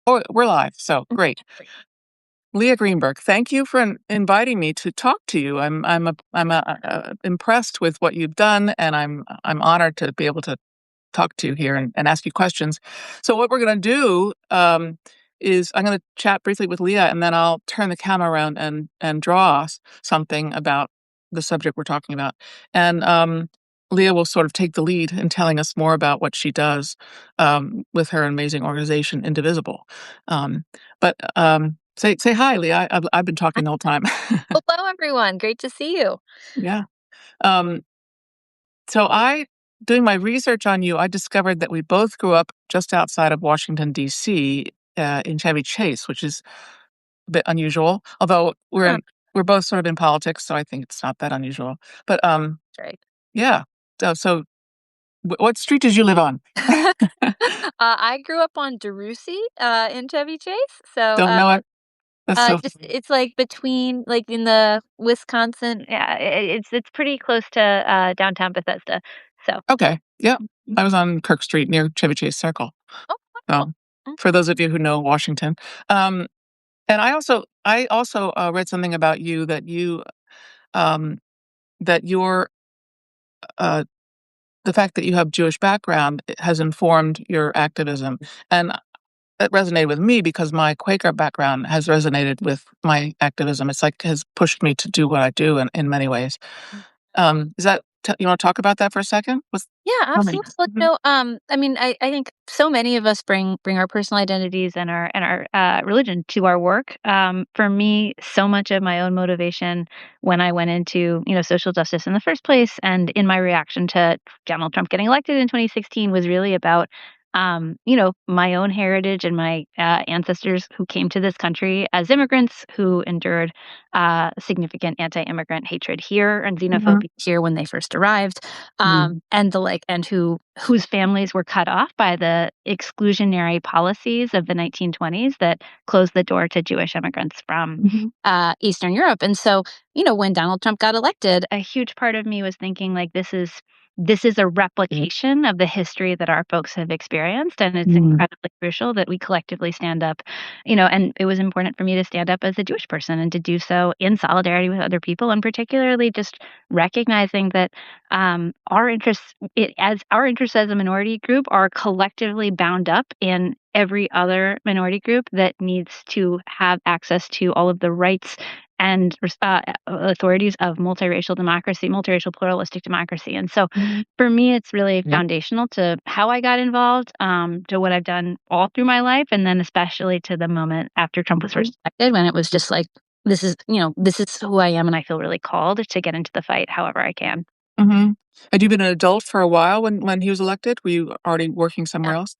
Oh, we're live, so great. Great. Leah Greenberg, thank you for inviting me to talk to you. I'm impressed with what you've done, and I'm honored to be able to talk to you here and ask you questions. So what we're going to do is I'm going to chat briefly with Leah, and then I'll turn the camera around and draw something about the subject we're talking about. And Leah will sort of take the lead in telling us more about what she does with her amazing organization, Indivisible. But say hi, Leah. I've been talking the whole time. Hello, everyone. Great to see you. Yeah. Um, so doing my research on you, I discovered that we both grew up just outside of Washington, D.C., in Chevy Chase, which is a bit unusual, although Huh, we're both sort of in politics, so I think it's not that unusual. But that's right. yeah. So what street did you live on? I grew up on DeRussy, in Chevy Chase. So, Don't know it. That's so just it's like between, like in the Wisconsin. Yeah, it's pretty close to downtown Bethesda. So, okay. Yeah. Mhm. I was on Kirk Street near Chevy Chase Circle. Oh, wonderful. So for those of you who know Washington. Um, and I also read something about you um, that your uh, the fact that you have Jewish background has informed your activism, and it resonated with me because my Quaker background has resonated with my activism. It's like has pushed me to do what I do in many ways. Mm. Is that you want to talk about that for a second? Yeah, Tell me. absolutely. Mhm. No, I mean, I think so many of us bring our personal identities and our religion to our work. For me, so much of my own motivation when I went into social justice in the first place, and in my reaction to Donald Trump getting elected in 2016, was really about my own heritage and my ancestors who came to this country as immigrants who endured significant anti-immigrant hatred here and Mhm. xenophobia here when they first arrived, Mhm. and whose families were cut off by the exclusionary policies of the 1920s that closed the door to Jewish immigrants from Mhm. Eastern Europe. And so, when Donald Trump got elected, a huge part of me was thinking like this is a replication of the history that our folks have experienced, and it's Mhm. incredibly crucial that we collectively stand up. And it was important for me to stand up as a Jewish person and to do so in solidarity with other people, and particularly just recognizing that our interests as a minority group are collectively bound up in every other minority group that needs to have access to all of the rights and authorities of multiracial democracy, multiracial pluralistic democracy. And so Mhm. for me, it's really Yep. foundational to how I got involved, to what I've done all through my life, and then especially to the moment after Trump was first elected, when it was just like, this is who I am, and I feel really called to get into the fight however I can. Mhm. Had you been an adult for a while when he was elected? Were you already working somewhere else?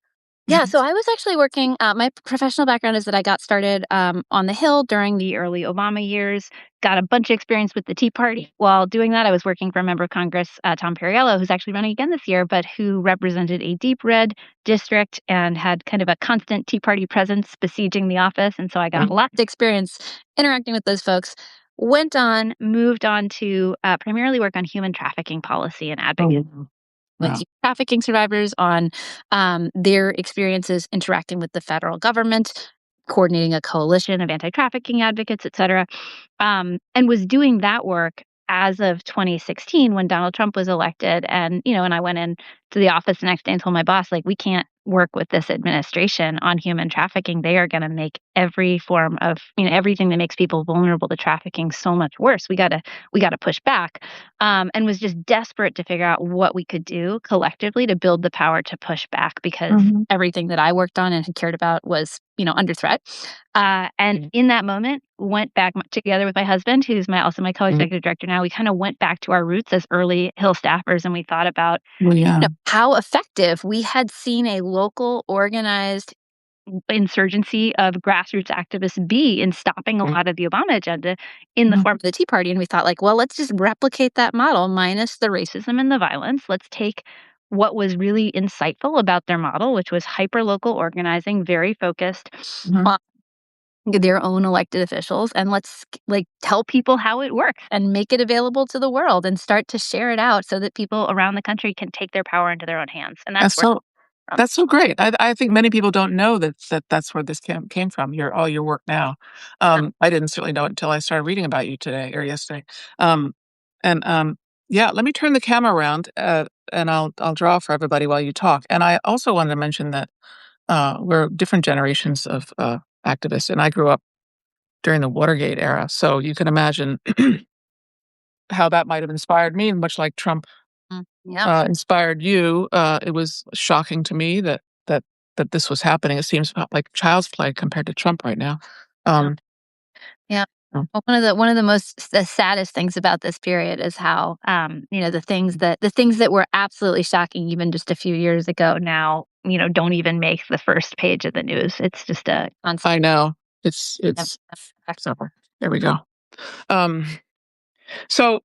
Yeah, so I was actually working. My professional background is that I got started on the Hill during the early Obama years. Got a bunch of experience with the Tea Party. While doing that, I was working for a member of Congress, Tom Perriello, who's actually running again this year, but who represented a deep red district and had kind of a constant Tea Party presence besieging the office. And so I got a lot of experience interacting with those folks. Moved on to primarily work on human trafficking policy and Oh, advocacy wow. with Wow. trafficking survivors on their experiences interacting with the federal government, coordinating a coalition of anti-trafficking advocates, et cetera, and was doing that work as of 2016 when Donald Trump was elected. And I went in to the office the next day and told my boss, like, we can't work with this administration on human trafficking. They are going to make every form of, everything that makes people vulnerable to trafficking so much worse. We got to push back. And was just desperate to figure out what we could do collectively to build the power to push back, because Mhm. everything that I worked on and had cared about was, under threat. And in that moment, went back together with my husband, who's also my co-executive director now. We kind of went back to our roots as early Hill staffers, and we thought about Well, yeah. how effective we had seen a local organized insurgency of grassroots activists be in stopping a lot of the Obama agenda in the Mhm. form of the Tea Party. And we thought, like, well, let's just replicate that model minus the racism and the violence. Let's take what was really insightful about their model, which was hyper local organizing, very focused Mhm. on their own elected officials, and let's like tell people how it works and make it available to the world and start to share it out so that people around the country can take their power into their own hands. And that's That's where so. from. That's so great. I think many people don't know that's where this came from, all your work now. I didn't certainly know it until I started reading about you today or yesterday. Um, and, yeah, let me turn the camera around, and I'll draw for everybody while you talk. And I also wanted to mention that, we're different generations of, activists, and I grew up during the Watergate era, so you can imagine how that might have inspired me, much like Trump Yeah. inspired you. It was shocking to me that that this was happening. It seems like child's play compared to Trump right now. Yeah. Um, Yeah. uh, Well, one of the the saddest things about this period is how, the things that were absolutely shocking even just a few years ago now, don't even make the first page of the news. It's just a constant. I know it's so there we go. Um, so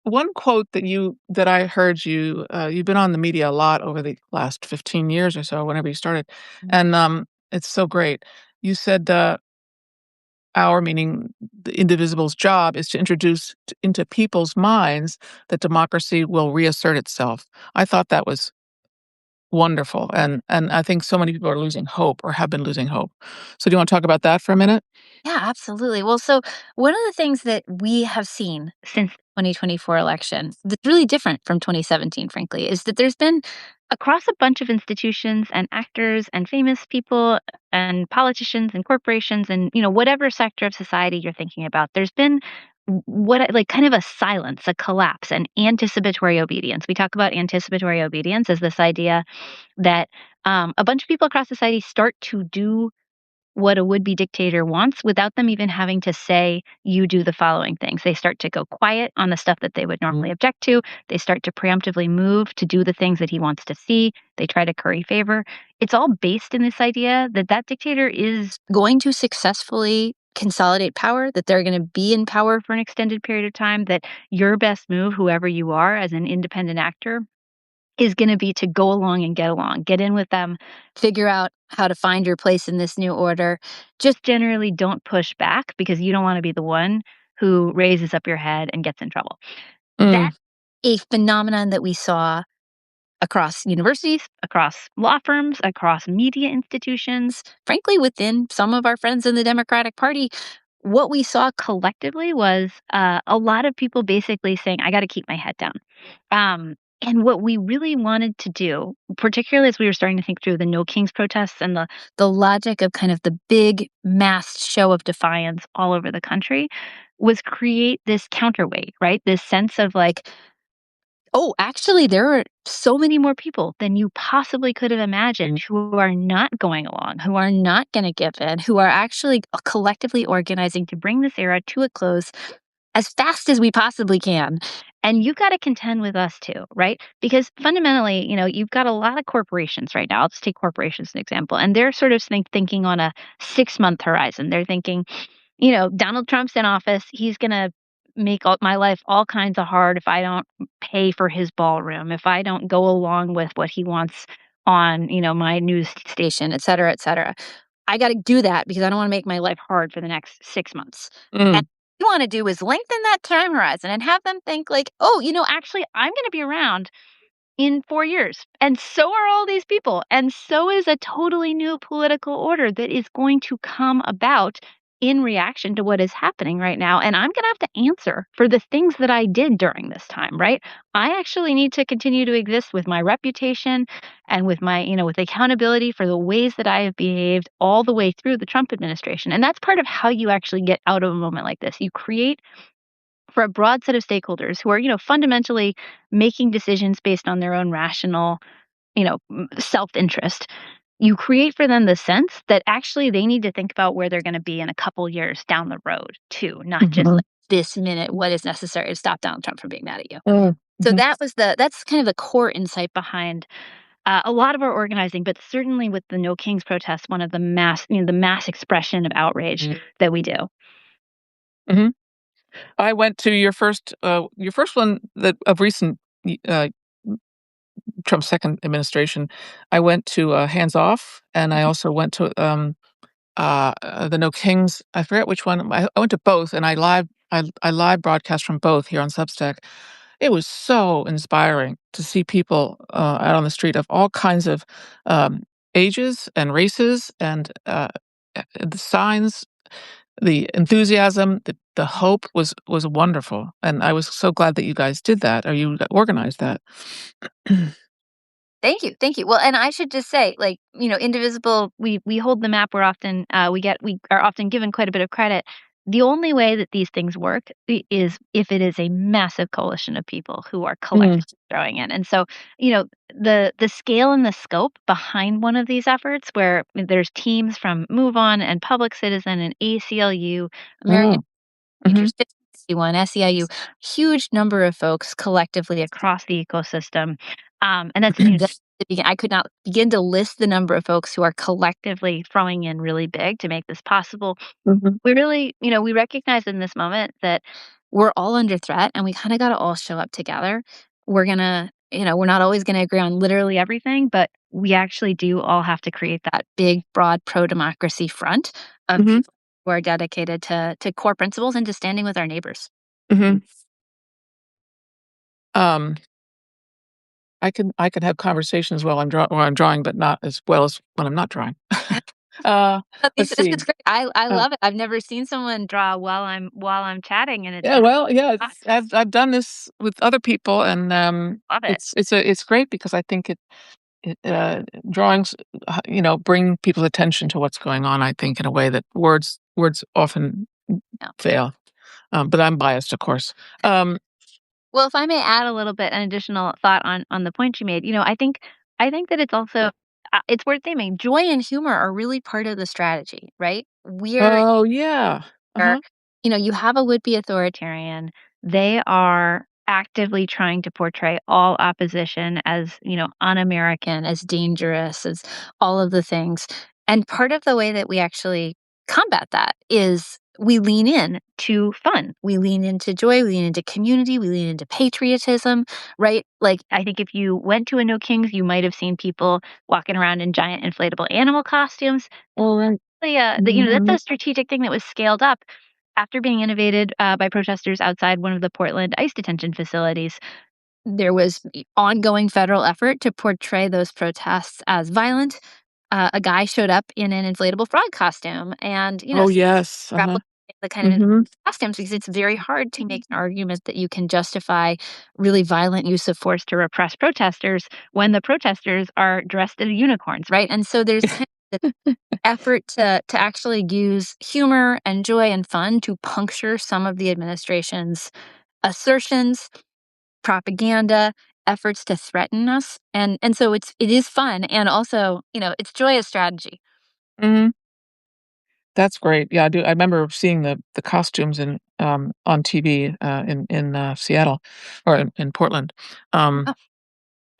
one quote that I heard you've been on the media a lot over the last 15 years or so, whenever you started, and it's so great. You said. Our, meaning the Indivisible's job, is to introduce into people's minds that democracy will reassert itself. I thought that was wonderful, and I think so many people are losing hope or have been losing hope. So do you want to talk about that for a minute? Yeah, absolutely. Well, so one of the things that we have seen since the 2024 election that's really different from 2017, frankly, is that there's been across a bunch of institutions and actors and famous people and politicians and corporations and whatever sector of society you're thinking about, there's been like kind of a silence, a collapse, an anticipatory obedience. We talk about anticipatory obedience as this idea that a bunch of people across society start to do what a would-be dictator wants without them even having to say, "You do the following things." They start to go quiet on the stuff that they would normally object to. They start to preemptively move to do the things that he wants to see. They try to curry favor. It's all based in this idea that that dictator is going to successfully consolidate power, that they're gonna be in power for an extended period of time, that your best move, whoever you are as an independent actor, is gonna be to go along, get in with them, figure out how to find your place in this new order. Just generally don't push back because you don't wanna be the one who raises up your head and gets in trouble. Mm, That's a phenomenon that we saw across universities, across law firms, across media institutions, frankly, within some of our friends in the Democratic Party. What we saw collectively was a lot of people basically saying, I got to keep my head down. And what we really wanted to do, particularly as we were starting to think through the No Kings protests and the logic of kind of the big mass show of defiance all over the country, was create this counterweight, right? This sense of like, oh, actually, there are so many more people than you possibly could have imagined who are not going along, who are not going to give in, who are actually collectively organizing to bring this era to a close as fast as we possibly can. And you've got to contend with us too, right? Because fundamentally, you've got a lot of corporations right now. I'll just take corporations as an example. And they're sort of thinking on a 6 month horizon. They're thinking, Donald Trump's in office. He's going to make my life all kinds of hard if I don't pay for his ballroom, if I don't go along with what he wants on, my news station, et cetera, et cetera. I got to do that because I don't want to make my life hard for the next 6 months. And mm, what you want to do is lengthen that time horizon and have them think like, oh, actually, I'm going to be around in 4 years. And so are all these people. And so is a totally new political order that is going to come about in reaction to what is happening right now. And I'm going to have to answer for the things that I did during this time, right? I actually need to continue to exist with my reputation and with my, with accountability for the ways that I have behaved all the way through the Trump administration. And that's part of how you actually get out of a moment like this. You create for a broad set of stakeholders who are, fundamentally making decisions based on their own rational, self-interest. You create for them the sense that actually they need to think about where they're going to be in a couple years down the road too, not just mhm, like this minute, what is necessary to stop Donald Trump from being mad at you. mm, So mhm, that's kind of the core insight behind a lot of our organizing, but certainly with the No Kings protests, one of the the mass expression of outrage that we do. mhm. I went to your first one that of recent Trump's second administration. I went to Hands Off, and I also went to the No Kings. I forget which one. I went to both, and I live broadcast from both here on Substack. It was so inspiring to see people, out on the street of all kinds of, um, ages and races and, the signs, the enthusiasm, the hope was wonderful, and I was so glad that you guys did that or you organized that. Thank you, thank you. Well, and I should just say, like, Indivisible, we hold the map. We're often we are often given quite a bit of credit. The only way that these things work is if it is a massive coalition of people who are Mm, collectively throwing in. And so, the scale and the scope behind one of these efforts, where there's teams from Move On and Public Citizen and ACLU, American oh, mhm, Teachers 51, SEIU, huge number of folks collectively across the ecosystem. And that's the I could not begin to list the number of folks who are collectively throwing in really big to make this possible. mhm, We really, we recognize in this moment that we're all under threat and we kind of got to all show up together. We're not always going to agree on literally everything, but we actually do all have to create that big, broad pro democracy front of mhm, people who are dedicated to core principles and to standing with our neighbors. mhm. Um, I can have conversations while I'm drawing, but not as well as when I'm not drawing. Uh, let's This see. is great. I Uh, love it. I've never seen someone draw while I'm chatting, and it's yeah, well, yeah, I I've done this with other people, and, love it. it's great because I think drawings, bring people's attention to what's going on, I think, in a way that words often Yeah. fail. But I'm biased, of course. Um, Well, if I may add a little bit, an additional thought on the point you made, I think that it's also it's worth naming. Joy and humor are really part of the strategy, right? We're oh, yeah. where, Uh-huh. you have a would-be authoritarian. They are actively trying to portray all opposition as, un-American, as dangerous, as all of the things. And part of the way that we actually combat that is we lean in to fun. We lean into joy, we lean into community, we lean into patriotism, right? Like, I think if you went to a No Kings, you might have seen people walking around in giant inflatable animal costumes. All right. That's Mhm. a strategic thing that was scaled up after being innovated by protesters outside one of the Portland ICE detention facilities. There was ongoing federal effort to portray those protests as violent. A guy showed up in an inflatable frog costume, and Oh, yes. Uh-huh. replicate the kind of Mhm. costumes, because it's very hard to make an argument that you can justify really violent use of force to repress protesters when the protesters are dressed as unicorns, right? And so there's kind of effort to actually use humor and joy and fun to puncture some of the administration's assertions, propaganda, efforts to threaten us. And so it is fun, and also, it's joyous strategy. Mhm. That's great. Yeah, I do. I remember seeing the costumes on TV, in Seattle or in Portland. Um, Oh,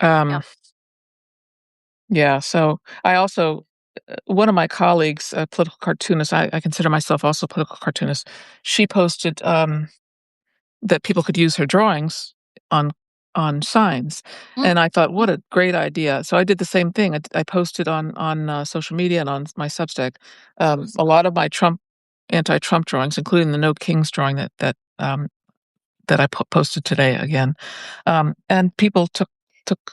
yeah. um, yeah, so I also one of my colleagues, a political cartoonist, I consider myself also a political cartoonist, she posted, that people could use her drawings on signs, Mm, and I thought, "What a great idea." So I did the same thing. I posted on social media and on my Substack, a lot of my anti-Trump drawings, including the No Kings drawing that I posted today again, and people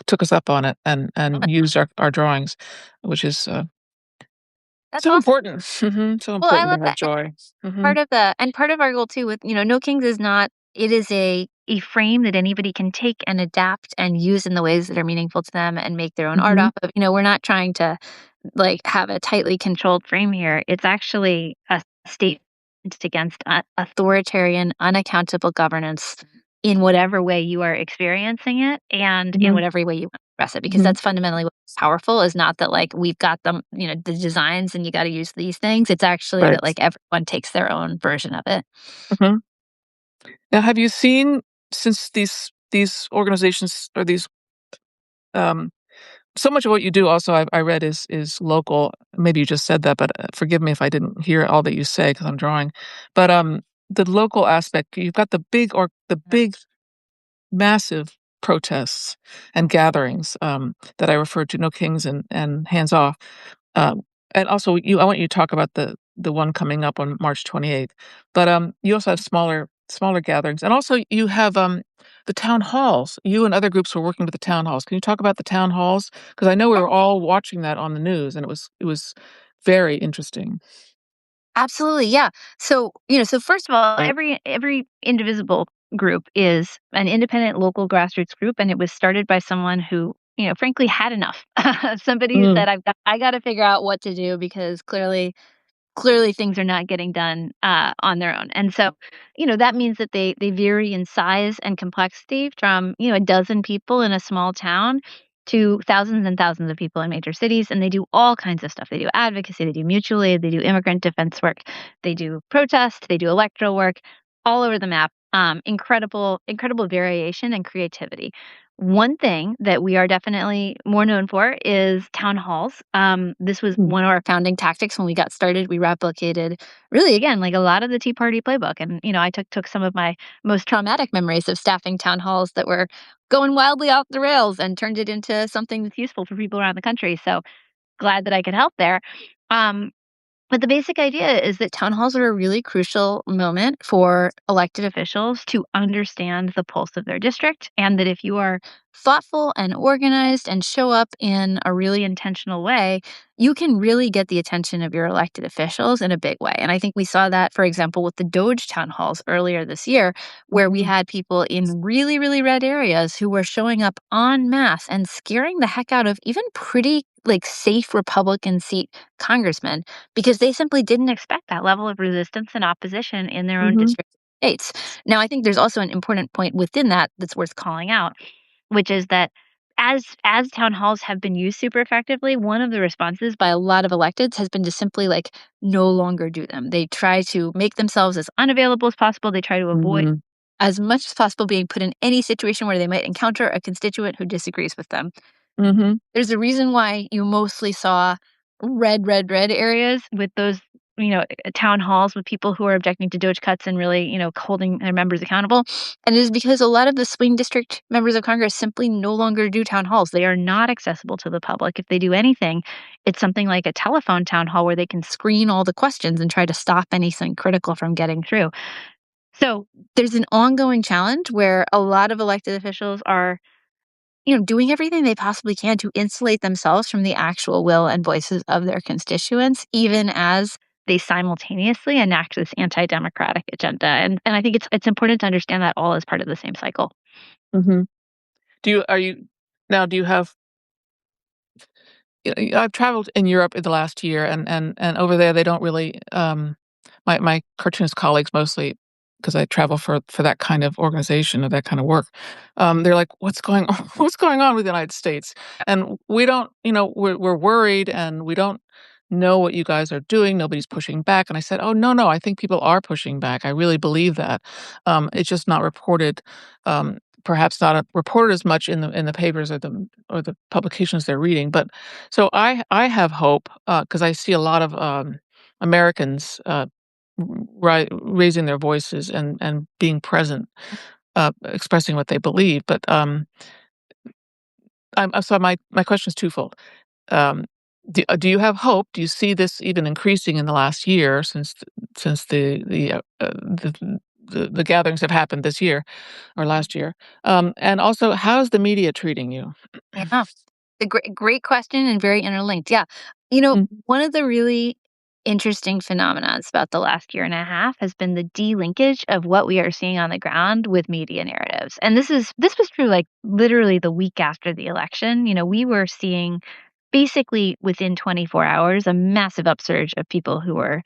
took us up on it love and it. used our drawings, which is, That's so awesome. important. Mhm, so Well, I important love to have that. joy. Mhm, Part of our goal too with, No Kings is not it is a frame that anybody can take and adapt and use in the ways that are meaningful to them and make their own art mhm, off of. We're not trying to, like, have a tightly controlled frame here. It's actually a statement against authoritarian, unaccountable governance in whatever way you are experiencing it and in mhm, whatever way you want to express it, because mhm, that's fundamentally what's powerful, is not that, like, we've got them, the designs and you got to use these things. It's actually that, right. like, everyone takes their own version of it. Mhm. Now have you seen since these organizations or these, um so much of what you do also I read is local. Maybe you just said that, but, forgive me if I didn't hear all that you say because 'cause I'm drawing. But, the local aspect, you've got the big massive protests and gatherings, that I referred to, No Kings and Hands Off. Um, and also I want you to talk about the one coming up on March 28th. But, you also have smaller smaller gatherings. And also you have, the town halls. You and other groups were working with the town halls. Can you talk about the town halls? Because I know we were all watching that on the news, and it was very interesting. Absolutely, yeah. So, so first of all, every Indivisible group is an independent local grassroots group, and it was started by someone who, frankly had enough. Somebody who Mm, said, I got to figure out what to do because clearly things are not getting done on their own. And so, that means that they vary in size and complexity from, a dozen people in a small town to thousands and thousands of people in major cities. And they do all kinds of stuff. They do advocacy, they do mutual aid, they do immigrant defense work, they do protest, they do electoral work all over the map. Incredible variation and creativity. One thing that we are definitely more known for is town halls. This was mm, one of our founding tactics when we got started. We replicated really again like a lot of the Tea Party playbook, and I took some of my most traumatic memories of staffing town halls that were going wildly off the rails and turned it into something that's useful for people around the country. So glad that I could help there. Um, but the basic idea is that town halls are a really crucial moment for elected officials to understand the pulse of their district, and that if you are thoughtful and organized and show up in a really intentional way, you can really get the attention of your elected officials in a big way. And I think we saw that, for example, with the Doge town halls earlier this year, where we mhm, had people in really, really red areas who were showing up en masse and scaring the heck out of even pretty like safe Republican seat congressmen because they simply didn't expect that level of resistance and opposition in their own mhm, district states. Now, I think there's also an important point within that that's worth calling out, which is that as town halls have been used super effectively, one of the responses by a lot of electeds has been to simply like no longer do them. They try to make themselves as unavailable as possible. They try to avoid mhm, as much as possible being put in any situation where they might encounter a constituent who disagrees with them. mhm, There's a reason why you mostly saw red areas with those, town halls with people who are objecting to Doge cuts and really, holding their members accountable. And it is because a lot of the swing district members of Congress simply no longer do town halls. They are not accessible to the public. If they do anything, it's something like a telephone town hall where they can screen all the questions and try to stop anything critical from getting through. So there's an ongoing challenge where a lot of elected officials are doing everything they possibly can to insulate themselves from the actual will and voices of their constituents, even as they simultaneously enact this anti-democratic agenda. And I think it's important to understand that all as part of the same cycle. mhm. Do you have I've traveled in Europe in the last year, and over there, they don't really, my cartoonist colleagues mostly, because I travel for that kind of organization or that kind of work, they're like, "What's going on? What's going on with the United States?" And we don't, we're worried, and we don't know what you guys are doing. Nobody's pushing back. And I said, "Oh, no, no, I think people are pushing back. I really believe that. It's just not reported, perhaps not reported as much in the papers or the publications they're reading, but so I have hope, because I see a lot of, Americans, raising their voices and being present, expressing what they believe, but, so my question is twofold. Um, do you have hope? Do you see this even increasing in the last year since the gatherings have happened this year or last year? And also, how's the media treating you? Yeah. A great question and very interlinked. Yeah. Mm, One of the really interesting phenomena about the last year and a half has been the delinkage of what we are seeing on the ground with media narratives. And this was true like literally the week after the election. We were seeing basically within 24 hours a massive upsurge of people who were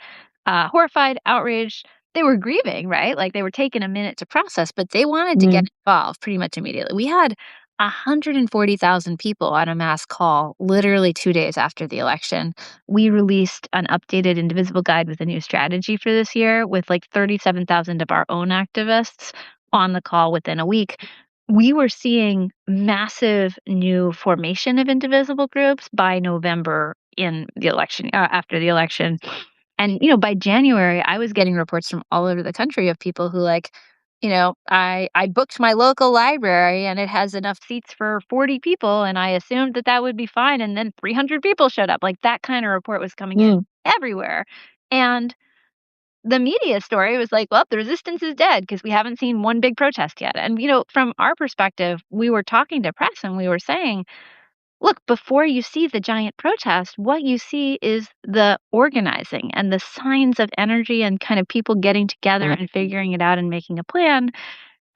horrified, outraged. They were grieving, right? Like they were taking a minute to process, but they wanted to get mm, involved pretty much immediately. We had 140,000 people on a mass call literally 2 days after the election. We released an updated Indivisible guide with a new strategy for this year with like 37,000 of our own activists on the call within a week. We were seeing massive new formation of indivisible groups by November in the election, after the election. And, by January, I was getting reports from all over the country of people who like, I booked my local library and it has enough seats for 40 people and I assumed that that would be fine and then 300 people showed up. Like that kind of report was coming in mm, everywhere. And the media story was like, "Well, the resistance is dead because we haven't seen one big protest yet." And, from our perspective, we were talking to press and we were saying, "Look, before you see the giant protest, what you see is the organizing and the signs of energy and kind of people getting together and figuring it out and making a plan.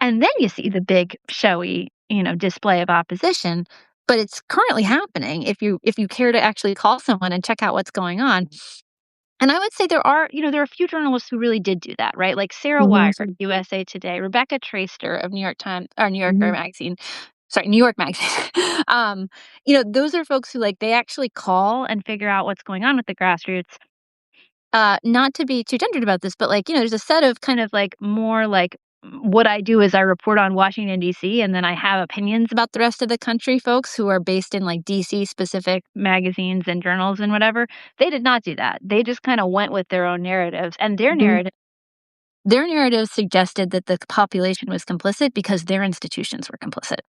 And then you see the big showy, display of opposition, but it's currently happening if you care to actually call someone and check out what's going on." And I would say there are a few journalists who really did do that, right? Like Sarah Mhm, Wire of USA Today, Rebecca Traister of New York Times or New Yorker mhm, Magazine. Sorry, New York Magazine. Those are folks who like they actually call and figure out what's going on with the grassroots. Not to be too gendered about this, but there's a set of kind of like more like what I do is I report on Washington D.C. and then I have opinions about the rest of the country. Folks who are based in like D.C. specific magazines and journals and whatever, they did not do that. They just kind of went with their own narratives, and mhm, their narrative suggested that the population was complicit because their institutions were complicit.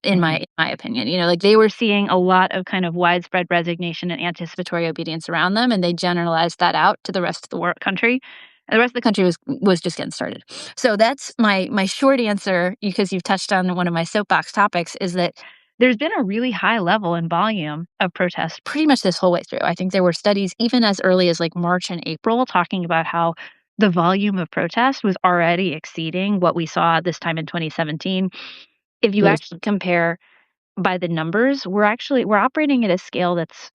In my mhm. in my opinion, like they were seeing a lot of kind of widespread resignation and anticipatory obedience around them, and they generalized that out to the rest of the world country. And the rest of the country was just getting started. So that's my short answer, because you've touched on one of my soapbox topics, is that there's been a really high level and volume of protest pretty much this whole way through. I think there were studies even as early as like March and April talking about how the volume of protest was already exceeding what we saw this time in 2017. If you Yes. actually compare by the numbers, we're operating at a scale that's,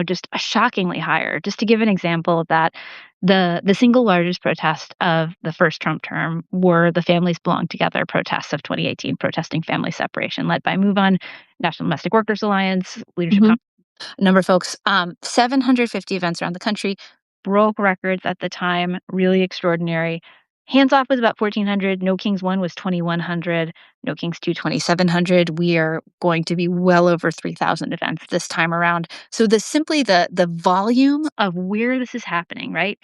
just shockingly higher. Just to give an example of that, the single largest protest of the first Trump term were the Families Belong Together protests of 2018, protesting family separation, led by Move On, National Domestic Workers Alliance, Leadership Mhm. a number of folks. 750 events around the country, broke records at the time, really extraordinary. Hands Off was about 1,400. No Kings 1 was 2,100. No Kings 2, 2,700. We are going to be well over 3,000 events this time around. So the volume of where this is happening, right?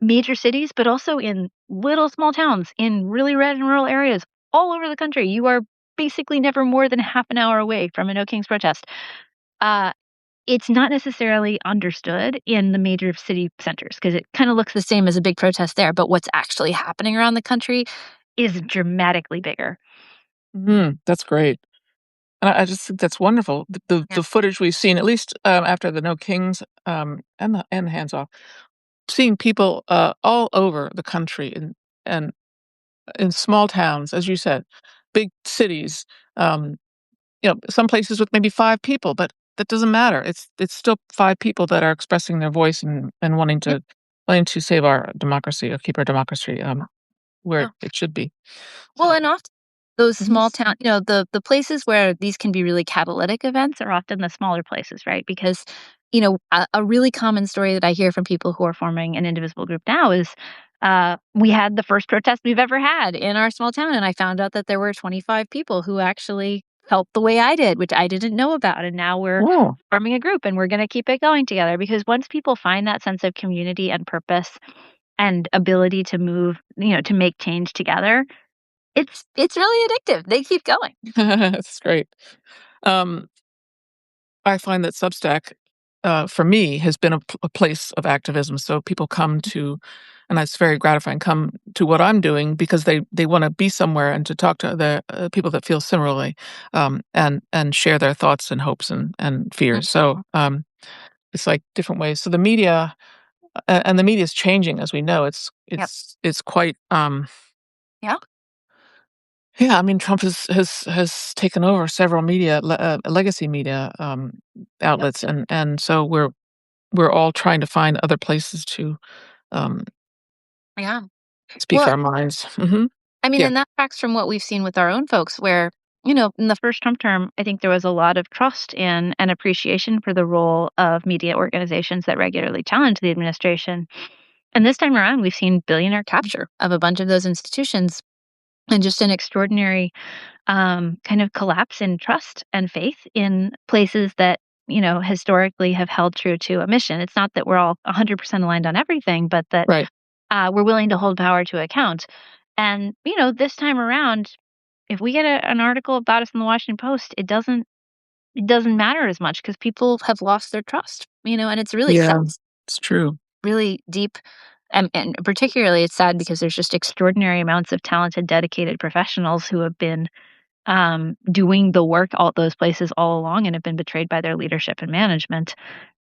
Major cities, but also in little small towns, in really red and rural areas all over the country. You are basically never more than half an hour away from a No Kings protest. Uh, it's not necessarily understood in the major city centers because it kinda looks the same as a big protest there, but what's actually happening around the country is dramatically bigger. Mhm, that's great. And I just think that's wonderful. Yeah. The footage we've seen, at least, after the No Kings, and the Hands Off, seeing people, all over the country and in small towns, as you said, big cities, um, some places with maybe 5 people, but that doesn't matter. It's still 5 people that are expressing their voice and Yep, wanting to save our democracy or keep our democracy, where yeah. it should be. Well, So and often those mhm. small town the places where these can be really catalytic events are often the smaller places, right? Because, a really common story that I hear from people who are forming an Indivisible group now is, we had the first protest we've ever had in our small town, and I found out that there were 25 people who actually felt the way I did, which I didn't know about, and now we're Oh. forming a group, and we're gonna keep it going together, because once people find that sense of community and purpose and ability to move, to make change together, it's really addictive. They keep going. That's great. Um, I find that Substack, for me, has been a place of activism. So people come to, and that's very gratifying. Come to what I'm doing because they want to be somewhere and to talk to the people that feel similarly, and share their thoughts and hopes and Mm, fears. So it's like different ways. So the media and the media is changing, as we know. yep, It's quite yeah, yeah, I mean, Trump has taken over several legacy media, yep, outlets, and so we're all trying to find other places to, um, yeah. speak Well, our minds. Mhm. I mean, Yeah, and that tracks from what we've seen with our own folks where, in the first Trump term, I think there was a lot of trust in and appreciation for the role of media organizations that regularly challenge the administration. And this time around, we've seen billionaire capture of a bunch of those institutions and just an extraordinary kind of collapse in trust and faith in places that, historically have held true to a mission. It's not that we're all 100% aligned on everything, but that right. we're willing to hold power to account. And, this time around, if we get an article about us in the Washington Post, it doesn't matter as much because people have lost their trust, and it's really sad, Yeah, it's true. really deep. And particularly, it's sad because there's just extraordinary amounts of talented, dedicated professionals who have been doing the work all those places all along and have been betrayed by their leadership and management.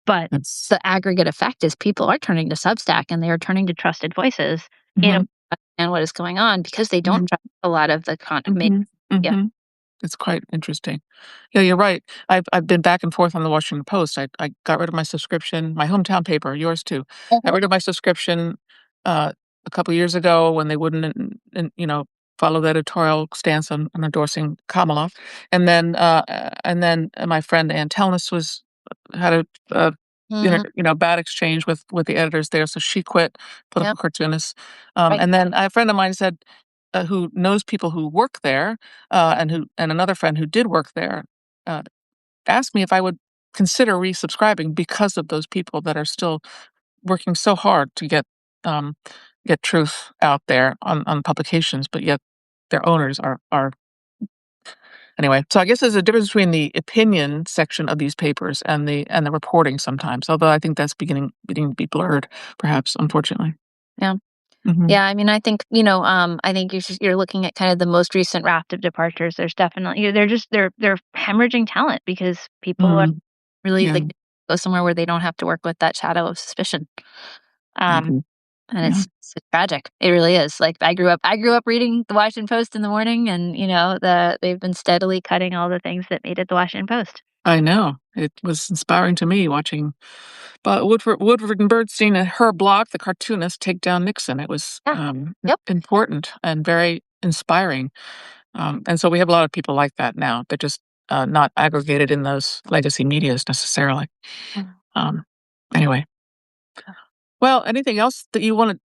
But It's the aggregate effect is people are turning to Substack and they are turning to trusted voices in a mhm, and what is going on because they don't mhm, trust a lot of the mhm, yeah. mhm. It's quite interesting. Yeah, you're right. I've been back and forth on the Washington Post. I got rid of my subscription, my hometown paper, yours too. Got Mhm. rid of my subscription, a couple years ago when they wouldn't, follow the editorial stance on endorsing Kamala, and then my friend Ann Telnis had a Mhm. bad exchange with the editors there, so she quit, Yep. political cartoonist. Right. And then a friend of mine said, who knows people who work there, and another friend who did work there, uh, asked me if I would consider resubscribing because of those people that are still working so hard to um, get truth out there on publications, but yet their owners are anyway. So I guess there's a difference between the opinion section of these papers and the reporting sometimes. Although I think that's beginning to be blurred, perhaps, unfortunately. Yeah. Hmm. Yeah, I mean, I think, I think you're looking at kind of the most recent raft of departures. There's definitely they're hemorrhaging talent because people are Mm, really yeah, like go somewhere where they don't have to work with that shadow of suspicion. I Um, agree. and Yeah, it's tragic. It really is. Like I grew up reading the Washington Post in the morning, and they've been steadily cutting all the things that made it the Washington Post. I know. It was inspiring to me watching but Woodford and Bernstein and Herb Block, the cartoonist, take down Nixon. It was, Yeah. Yep. important and very inspiring, and so we have a lot of people like that now. They're just, not aggregated in those legacy medias necessarily. Mm. Um, anyway, well, anything else that you wanna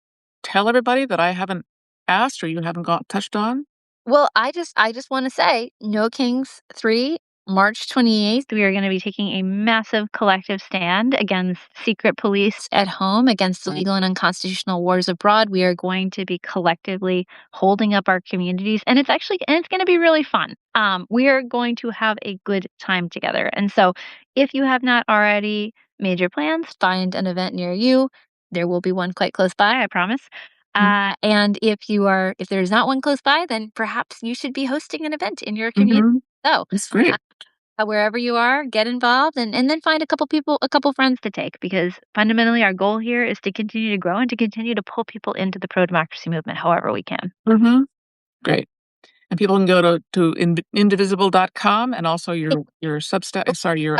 tell everybody that I haven't asked or you haven't got touched on? Well, I just wanna say, No Kings 3, March 28th, we are gonna be taking a massive collective stand against secret police at home, against illegal and unconstitutional wars abroad. We are going to be collectively holding up our communities, and it's gonna be really fun. We are going to have a good time together, and so if you have not already made your plans, find an event near you. There will be one quite close by, I promise. Mm, And if there's not one close by, then perhaps you should be hosting an event in your community. mhm. So, That's great. wherever you are, get involved and then find a couple friends to take because fundamentally our goal here is to continue to grow and to continue to pull people into the pro democracy movement however we can. Mhm. Great. And people can go to indivisible.com and also your Substack sorry, your,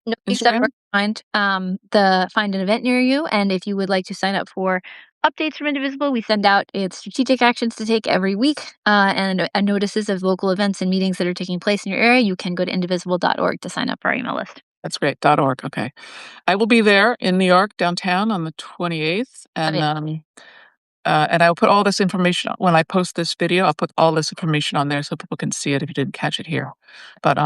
Notice.org Instagram? find an event near you, and if you would like to sign up for updates from Indivisible, we send out its strategic actions to take every week, and notices of local events and meetings that are taking place in your area. You can go to indivisible.org to sign up for our email list. That's great, .org, okay. I will be there in New York, downtown on the 28th, Love it. and I will put all this information when I post this video, I'll put all this information on there so people can see it if you didn't catch it here. But,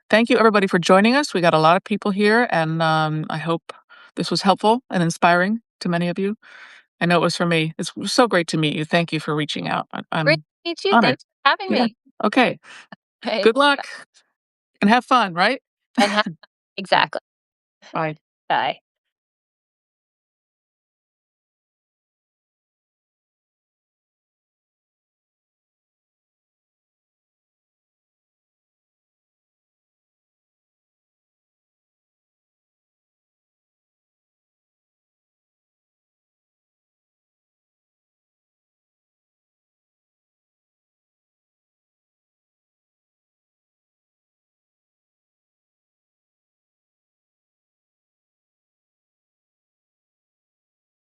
thank you everybody for joining us. We got a lot of people here, and, I hope this was helpful and inspiring to many of you. I know it was for me. It's so great to meet you. Thank you for reaching out. Great I'm to meet you. honored. Thanks for having Yeah. me. Okay. Okay. Good luck and have fun, right? And have exactly. Bye. Bye.